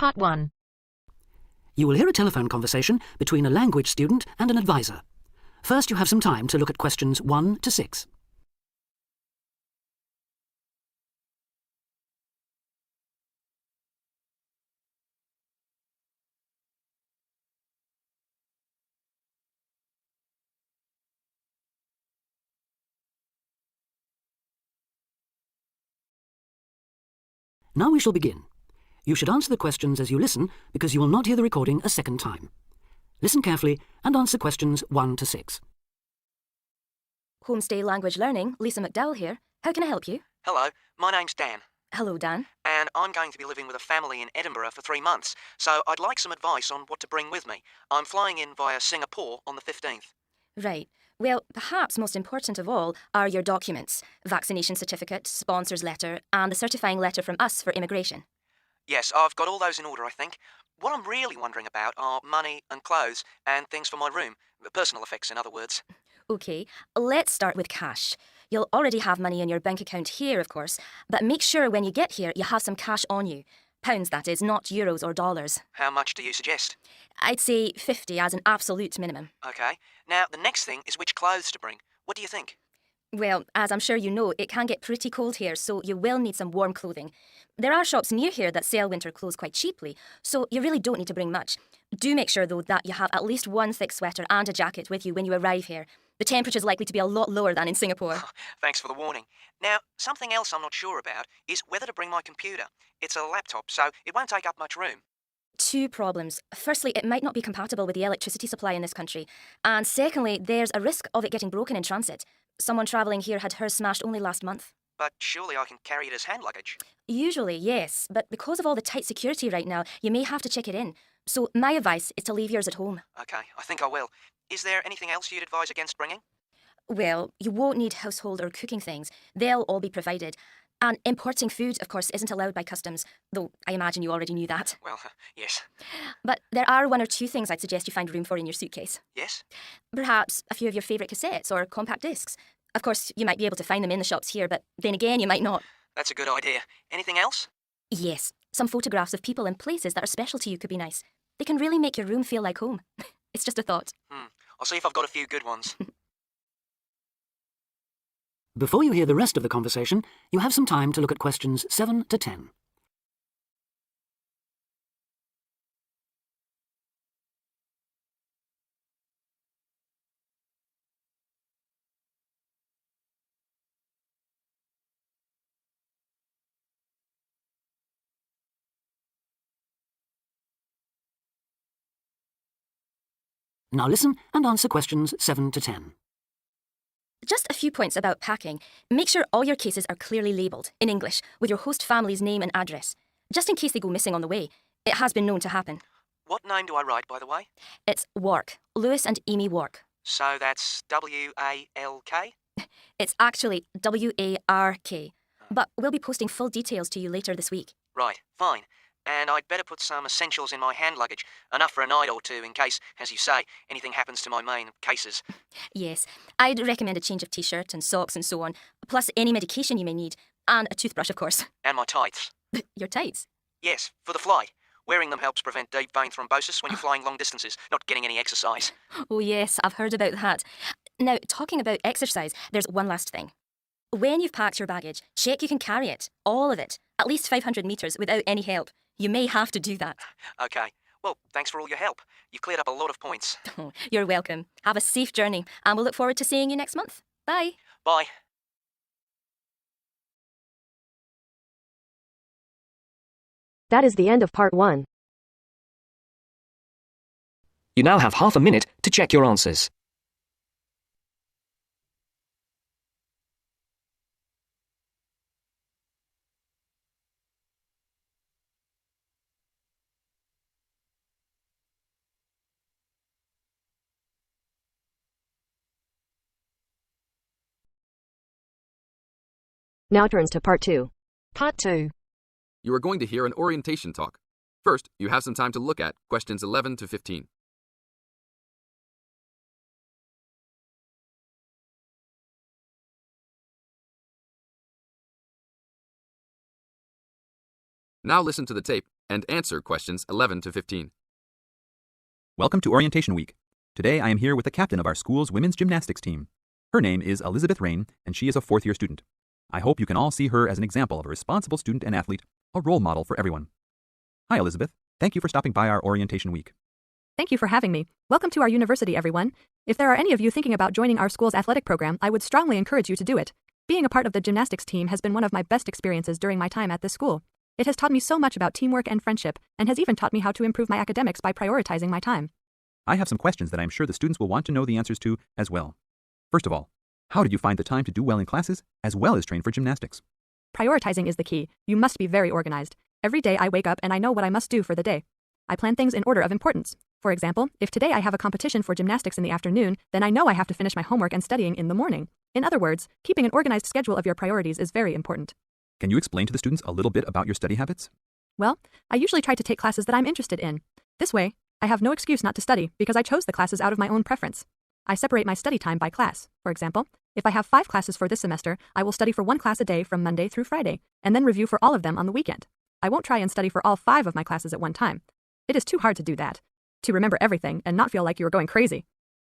Part 1. You will hear a telephone conversation between a language student and an advisor. First, you have some time to look at questions 1 to 6. Now we shall begin. You should answer the questions as you listen because you will not hear the recording a second time. Listen carefully and answer questions 1 to 6. Homestay Language Learning, Lisa McDowell here. How can I help you? Hello, my name's Dan, Hello, Dan. and I'm going to be living with a family in Edinburgh for 3 months, so I'd like some advice on what to bring with me. I'm flying in via Singapore on the 15th. Right. Well, perhaps most important of all are your documents. Vaccination certificate, sponsor's letter, and the certifying letter from us for immigration. Yes, I've got all those in order, I think. What I'm really wondering about are money and clothes and things for my room. Personal effects, in other words. OK, let's start with cash. You'll already have money in your bank account here, of course, but make sure when you get here you have some cash on you. Pounds, that is, not euros or dollars. How much do you suggest? I'd say 50 as an absolute minimum. OK. Now, the next thing is which clothes to bring. What do you think? Well, as I'm sure you know, it can get pretty cold here, so you will need some warm clothing. There are shops near here that sell winter clothes quite cheaply, so you really don't need to bring much. Do make sure, though, that you have at least one thick sweater and a jacket with you when you arrive here. The temperature's likely to be a lot lower than in Singapore. Thanks for the warning. Now, something else I'm not sure about is whether to bring my computer. It's a laptop, so it won't take up much room. 2 problems. Firstly, it might not be compatible with the electricity supply in this country. And secondly, there's a risk of it getting broken in transit. Someone travelling here had hers smashed only last month. But surely I can carry it as hand luggage. Usually, yes, but because of all the tight security right now, you may have to check it in. So my advice is to leave yours at home. OK, I think I will. Is there anything else you'd advise against bringing? Well, you won't need household or cooking things. They'll all be provided. And importing food, of course, isn't allowed by customs, though I imagine you already knew that. Well, yes. But there are 1 or 2 things I'd suggest you find room for in your suitcase. Yes? Perhaps a few of your favourite cassettes or compact discs. Of course, you might be able to find them in the shops here, but then again, you might not. That's a good idea. Anything else? Yes, some photographs of people and places that are special to you could be nice. They can really make your room feel like home. It's just a thought. I'll see if I've got a few good ones. Before you hear the rest of the conversation, you have some time to look at questions 7 to 10. Now listen and answer questions 7 to 10. Just a few points about packing. Make sure all your cases are clearly labelled, in English, with your host family's name and address. Just in case they go missing on the way. It has been known to happen. What name do I write, by the way? It's Wark. Lewis and Amy Wark. So that's W-A-L-K? It's actually W-A-R-K. But we'll be posting full details to you later this week. Right, fine. And I'd better put some essentials in my hand luggage, enough for a night or two in case, as you say, anything happens to my main cases. Yes, I'd recommend a change of t-shirt and socks and so on, plus any medication you may need, and a toothbrush, of course. And my tights. Your tights? Yes, for the fly. Wearing them helps prevent deep vein thrombosis when you're flying long distances, not getting any exercise. Oh yes, I've heard about that. Now, talking about exercise, there's one last thing. When you've packed your baggage, check you can carry it, all of it, at least 500 metres without any help. You may have to do that. OK. Well, thanks for all your help. You've cleared up a lot of points. Oh, you're welcome. Have a safe journey, and we'll look forward to seeing you next month. Bye. Bye. That is the end of part 1. You now have half a minute to check your answers. Now turns to part 2. Part 2. You are going to hear an orientation talk. First, you have some time to look at questions 11 to 15. Now listen to the tape and answer questions 11 to 15. Welcome to Orientation Week. Today I am here with the captain of our school's women's gymnastics team. Her name is Elizabeth Rain, and she is a fourth-year student. I hope you can all see her as an example of a responsible student and athlete, a role model for everyone. Hi, Elizabeth. Thank you for stopping by our Orientation Week. Thank you for having me. Welcome to our university, everyone. If there are any of you thinking about joining our school's athletic program, I would strongly encourage you to do it. Being a part of the gymnastics team has been one of my best experiences during my time at this school. It has taught me so much about teamwork and friendship, and has even taught me how to improve my academics by prioritizing my time. I have some questions that I am sure the students will want to know the answers to as well. First of all, how did you find the time to do well in classes as well as train for gymnastics? Prioritizing is the key. You must be very organized. Every day I wake up and I know what I must do for the day. I plan things in order of importance. For example, if today I have a competition for gymnastics in the afternoon, then I know I have to finish my homework and studying in the morning. In other words, keeping an organized schedule of your priorities is very important. Can you explain to the students a little bit about your study habits? Well, I usually try to take classes that I'm interested in. This way, I have no excuse not to study because I chose the classes out of my own preference. I separate my study time by class. For example, if I have 5 classes for this semester, I will study for 1 class a day from Monday through Friday, and then review for all of them on the weekend. I won't try and study for all 5 of my classes at one time. It is too hard to do that, to remember everything and not feel like you are going crazy.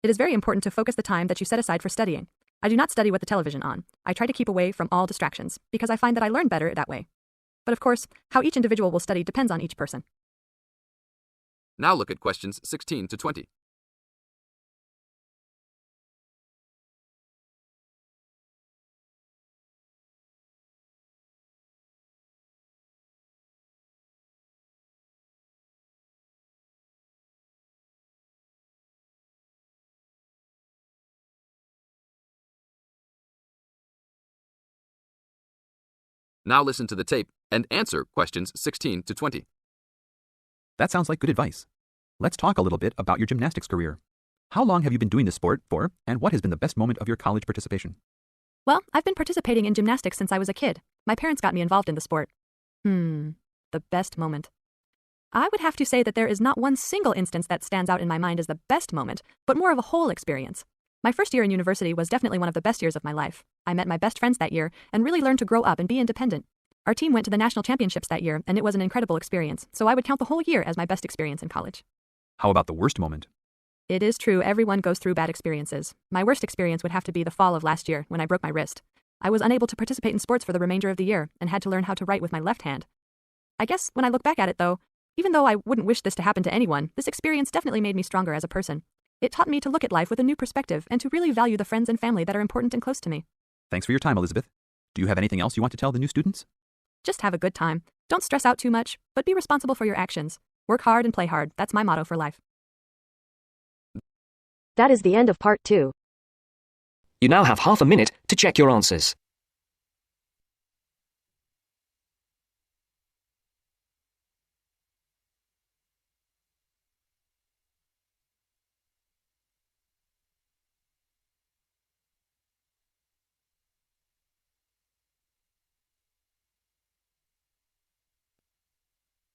It is very important to focus the time that you set aside for studying. I do not study with the television on. I try to keep away from all distractions, because I find that I learn better that way. But of course, how each individual will study depends on each person. Now look at questions 16 to 20. Now listen to the tape and answer questions 16 to 20. That sounds like good advice. Let's talk a little bit about your gymnastics career. How long have you been doing this sport for, and what has been the best moment of your college participation? Well, I've been participating in gymnastics since I was a kid. My parents got me involved in the sport. The best moment. I would have to say that there is not one single instance that stands out in my mind as the best moment, but more of a whole experience. My first year in university was definitely one of the best years of my life. I met my best friends that year and really learned to grow up and be independent. Our team went to the national championships that year, and it was an incredible experience, so I would count the whole year as my best experience in college. How about the worst moment? It is true, everyone goes through bad experiences. My worst experience would have to be the fall of last year when I broke my wrist. I was unable to participate in sports for the remainder of the year and had to learn how to write with my left hand. I guess when I look back at it though, even though I wouldn't wish this to happen to anyone, this experience definitely made me stronger as a person. It taught me to look at life with a new perspective and to really value the friends and family that are important and close to me. Thanks for your time, Elizabeth. Do you have anything else you want to tell the new students? Just have a good time. Don't stress out too much, but be responsible for your actions. Work hard and play hard. That's my motto for life. That is the end of part 2. You now have half a minute to check your answers.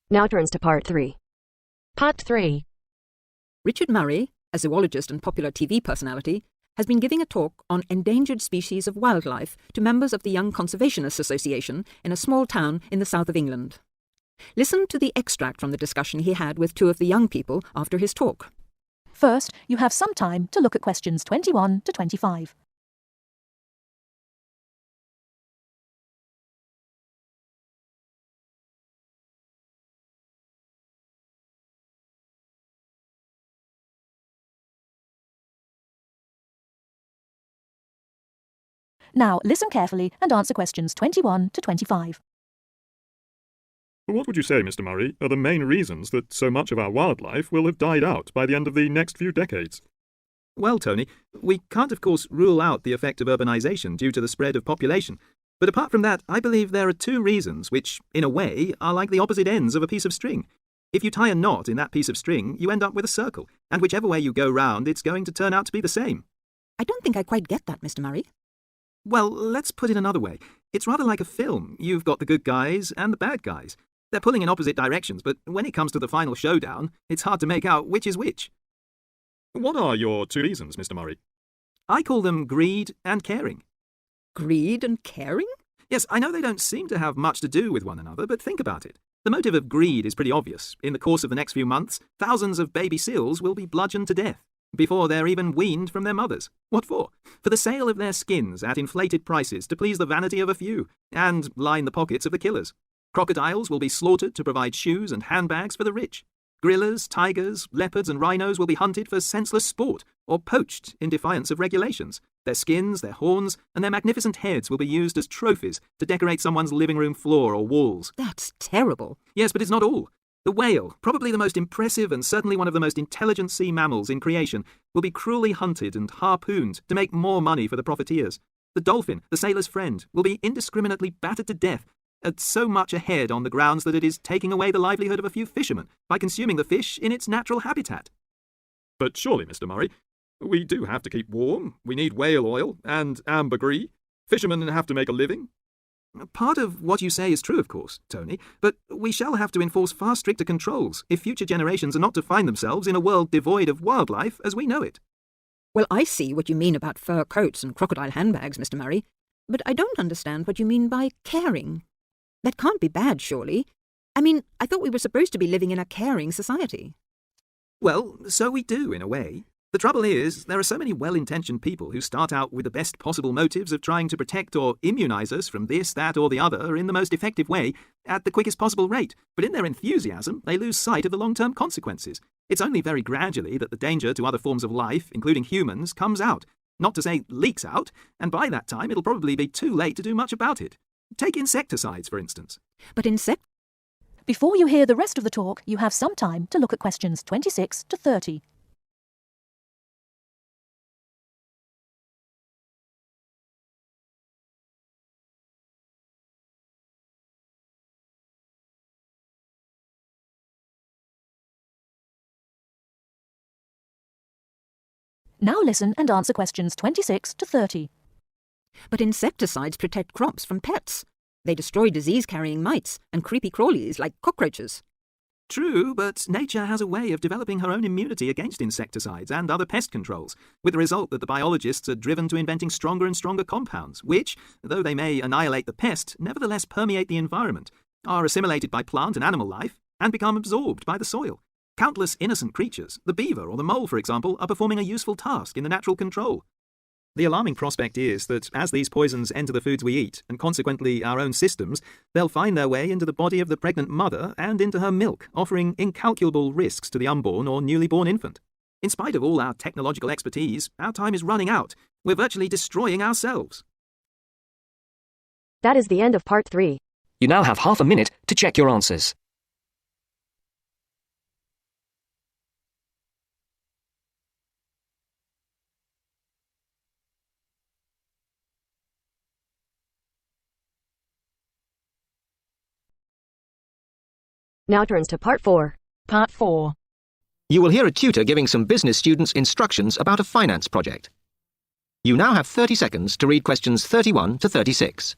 Now turns to part 3. Part 3. Richard Murray, a zoologist and popular TV personality, has been giving a talk on endangered species of wildlife to members of the Young Conservationists Association in a small town in the south of England. Listen to the extract from the discussion he had with 2 of the young people after his talk. First, you have some time to look at questions 21 to 25. Now, listen carefully and answer questions 21 to 25. What would you say, Mr. Murray, are the main reasons that so much of our wildlife will have died out by the end of the next few decades? Well, Tony, we can't of course rule out the effect of urbanisation due to the spread of population. But apart from that, I believe there are 2 reasons which, in a way, are like the opposite ends of a piece of string. If you tie a knot in that piece of string, you end up with a circle, and whichever way you go round, it's going to turn out to be the same. I don't think I quite get that, Mr. Murray. Well, let's put it another way. It's rather like a film. You've got the good guys and the bad guys. They're pulling in opposite directions, but when it comes to the final showdown, it's hard to make out which is which. What are your 2 reasons, Mr. Murray? I call them greed and caring. Greed and caring? Yes, I know they don't seem to have much to do with one another, but think about it. The motive of greed is pretty obvious. In the course of the next few months, thousands of baby seals will be bludgeoned to death before they're even weaned from their mothers. What for? For the sale of their skins at inflated prices to please the vanity of a few and line the pockets of the killers. Crocodiles will be slaughtered to provide shoes and handbags for the rich. Gorillas, tigers, leopards and rhinos will be hunted for senseless sport or poached in defiance of regulations. Their skins, their horns, and their magnificent heads will be used as trophies to decorate someone's living room floor or walls. That's terrible. Yes, but it's not all. The whale, probably the most impressive and certainly one of the most intelligent sea mammals in creation, will be cruelly hunted and harpooned to make more money for the profiteers. The dolphin, the sailor's friend, will be indiscriminately battered to death at so much a head on the grounds that it is taking away the livelihood of a few fishermen by consuming the fish in its natural habitat. But surely, Mr. Murray, we do have to keep warm. We need whale oil and ambergris. Fishermen have to make a living. Part of what you say is true, of course, Tony, but we shall have to enforce far stricter controls if future generations are not to find themselves in a world devoid of wildlife as we know it. Well, I see what you mean about fur coats and crocodile handbags, Mr. Murray, but I don't understand what you mean by caring. That can't be bad, surely. I mean, I thought we were supposed to be living in a caring society. Well, so we do, in a way. The trouble is, there are so many well-intentioned people who start out with the best possible motives of trying to protect or immunize us from this, that, or the other in the most effective way, at the quickest possible rate. But in their enthusiasm, they lose sight of the long-term consequences. It's only very gradually that the danger to other forms of life, including humans, comes out. Not to say leaks out, and by that time it'll probably be too late to do much about it. Take insecticides, for instance. But Before you hear the rest of the talk, you have some time to look at questions 26 to 30. Now listen and answer questions 26 to 30. But insecticides protect crops from pests. They destroy disease-carrying mites and creepy crawlies like cockroaches. True, but nature has a way of developing her own immunity against insecticides and other pest controls, with the result that the biologists are driven to inventing stronger and stronger compounds, which, though they may annihilate the pest, nevertheless permeate the environment, are assimilated by plant and animal life, and become absorbed by the soil. Countless innocent creatures, the beaver or the mole, for example, are performing a useful task in the natural control. The alarming prospect is that as these poisons enter the foods we eat, and consequently our own systems, they'll find their way into the body of the pregnant mother and into her milk, offering incalculable risks to the unborn or newly born infant. In spite of all our technological expertise, our time is running out. We're virtually destroying ourselves. That is the end of part 3. You now have half a minute to check your answers. Now turns to part 4. Part 4. You will hear a tutor giving some business students instructions about a finance project. You now have 30 seconds to read questions 31 to 36.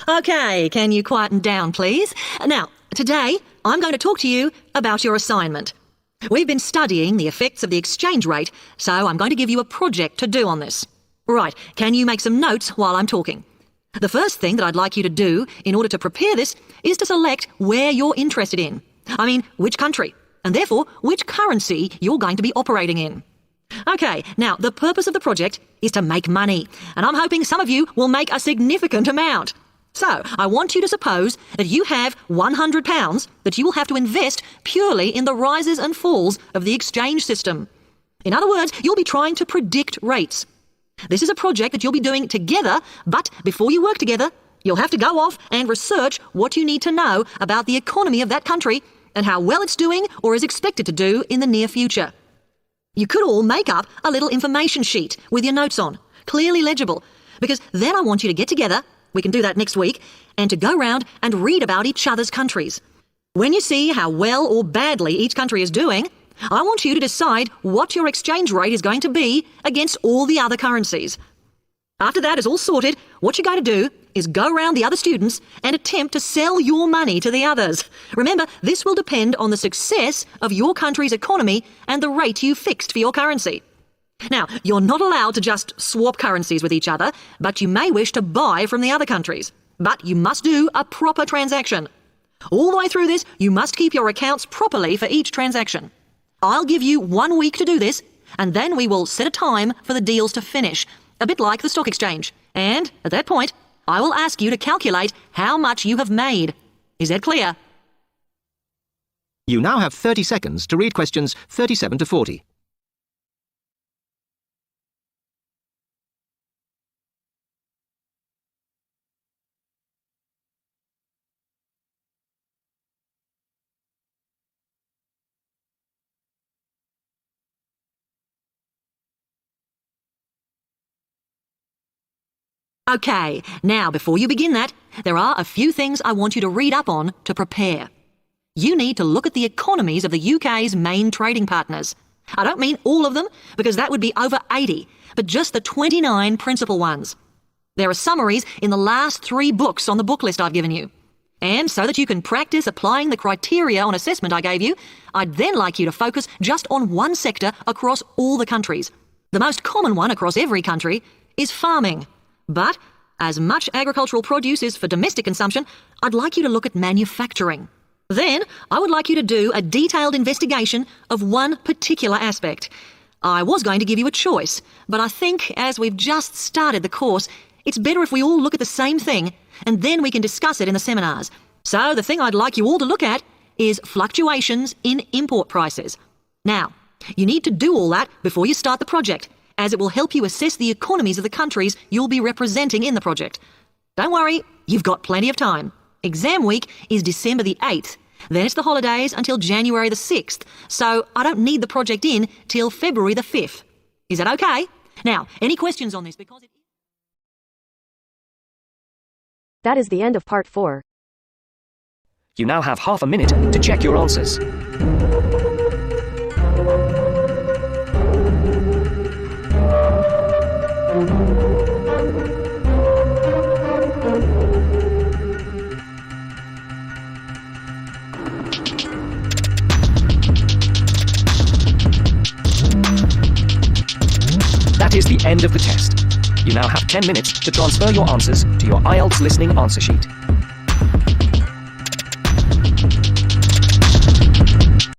OK, can you quieten down, please? Now, today, I'm going to talk to you about your assignment. We've been studying the effects of the exchange rate, so I'm going to give you a project to do on this. Right, can you make some notes while I'm talking? The first thing that I'd like you to do in order to prepare this is to select where you're interested in. I mean, which country, and therefore which currency you're going to be operating in. OK, now, the purpose of the project is to make money, and I'm hoping some of you will make a significant amount. So, I want you to suppose that you have £100 that you will have to invest purely in the rises and falls of the exchange system. In other words, you'll be trying to predict rates. This is a project that you'll be doing together, but before you work together, you'll have to go off and research what you need to know about the economy of that country and how well it's doing or is expected to do in the near future. You could all make up a little information sheet with your notes on, clearly legible, because then I want you to get together. We can do that next week, and to go round and read about each other's countries. When you see how well or badly each country is doing, I want you to decide what your exchange rate is going to be against all the other currencies. After that is all sorted, what you're going to do is go round the other students and attempt to sell your money to the others. Remember, this will depend on the success of your country's economy and the rate you fixed for your currency. Now, you're not allowed to just swap currencies with each other, but you may wish to buy from the other countries. But you must do a proper transaction. All the way through this, you must keep your accounts properly for each transaction. I'll give you 1 week to do this, and then we will set a time for the deals to finish, a bit like the stock exchange. And at that point, I will ask you to calculate how much you have made. Is that clear? You now have 30 seconds to read questions 37 to 40. Okay, now before you begin that, there are a few things I want you to read up on to prepare. You need to look at the economies of the UK's main trading partners. I don't mean all of them, because that would be over 80, but just the 29 principal ones. There are summaries in the last 3 books on the book list I've given you. And so that you can practice applying the criteria on assessment I gave you, I'd then like you to focus just on one sector across all the countries. The most common one across every country is farming. But as much agricultural produce is for domestic consumption, I'd like you to look at manufacturing. Then I would like you to do a detailed investigation of one particular aspect. I was going to give you a choice, but I think as we've just started the course, it's better if we all look at the same thing, and then we can discuss it in the seminars. So the thing I'd like you all to look at is fluctuations in import prices. Now, you need to do all that before you start the project, as it will help you assess the economies of the countries you'll be representing in the project. Don't worry, you've got plenty of time. Exam week is December the 8th. Then it's the holidays until January the 6th, so I don't need the project in till February the 5th. Is that okay? Now, any questions on this? Because That is the end of part 4. You now have half a minute to check your answers. That is the end of the test. You now have 10 minutes to transfer your answers to your IELTS Listening answer sheet.